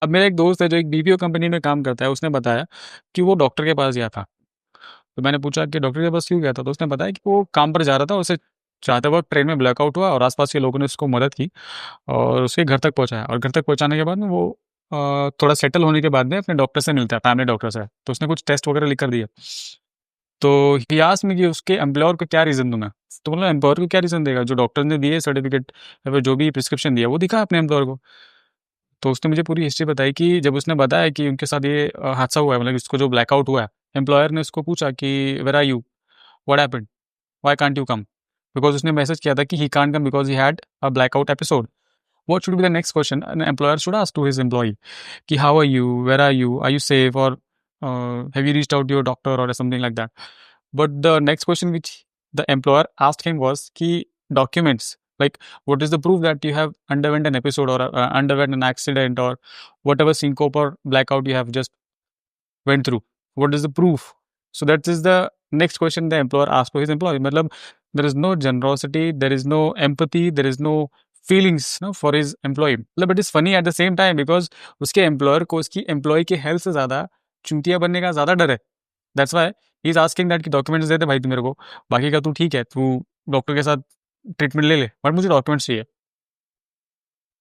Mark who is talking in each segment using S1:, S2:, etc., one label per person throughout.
S1: अब मेरा एक दोस्त है जो एक बीपीओ कंपनी में काम करता है, उसने बताया कि वो डॉक्टर के पास गया था। तो मैंने पूछा कि डॉक्टर के पास क्यों गया था? तो उसने बताया कि वो काम पर जा रहा था, उसे जाते वक़्त ट्रेन में ब्लैकआउट हुआ और आस-पास के लोगों ने उसको मदद की और उसके घर तक पहुँचाया और घर तक पहुँचाने के बाद में वो थोड़ा सेटल होने के बाद में अपने डॉक्टर से मिलता है, फैमिली डॉक्टर से। तो उसने कुछ टेस्ट वगैरह लिख कर दिए। तो ही आस्क्ड मी कि उसके एम्प्लॉयर को क्या रीज़न दूँ मैं? तो बोला एम्प्लॉयर को क्या रीज़न देगा? जो डॉक्टर ने दिए सर्टिफ़िकेट या फिर जो भी प्रिस्क्रिप्शन दिया वो दिखा अपने एम्प्लॉयर को। तो उसने मुझे पूरी हिस्ट्री बताई कि जब उसने बताया कि उनके साथ ये हादसा हुआ है, मतलब इसको जो ब्लैकआउट हुआ है, एम्प्लॉयर ने उसको पूछा कि where are you? What happened? Why can't you come? Because उसने मैसेज किया था कि he can't come because he had a blackout episode. What should be the next question an employer should ask to his employee? Ki, how are you? Where are you? Are you safe? Or have you reached out to your doctor or something like that? But the next question which the employer asked him was ki documents. Like, what is the proof that you have underwent an episode or underwent an accident or whatever syncope or blackout you have just went through? What is the proof? So that is the next question the employer asked to his employee. मतलब there is no generosity, there is no empathy, there is no feelings for his employee. मतलब it is funny at the same time because उसके employer को उसकी employee के health से ज़्यादा चूतिया बनने का ज़्यादा डर है. That's why he is asking that कि documents दे दे भाई तू मेरे को, बाकी का तू ठीक है, तू डॉक्टर के साथ ट्रीटमेंट ले ले, बट मुझे डॉक्यूमेंट्स चाहिए.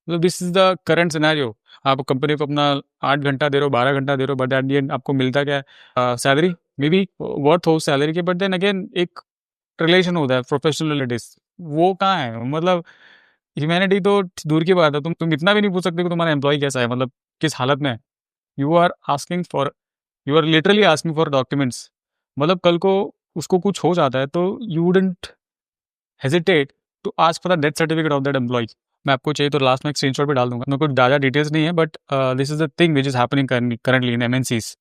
S1: मतलब this is the current scenario. आप कंपनी को अपना 8 घंटा दे रहे हो, 12 घंटा दे रहे हो, बट एट द एंड आपको मिलता क्या है? सैलरी मे बी वर्थ हो सैलरी के, बट देन अगेन एक रिलेशन होता है, प्रोफेशनल रिलेटिव, वो कहाँ है? मतलब ह्यूमैनिटी तो दूर की बात है, तुम इतना भी नहीं पूछ सकते कि तुम्हारा एम्प्लॉय कैसा है, मतलब किस हालत में है. You are asking for, you are literally asking for documents. मतलब कल को उसको कुछ हो जाता है तो you wouldn't hesitate to ask for the death certificate of that employ. मैं आपको चाहिए तो लास्ट में एक स्क्रीनशॉट भी डाल दूंगा. मेरे को ज़्यादा डिटेल्स नहीं है, but this is the thing which is happening currently in MNCs.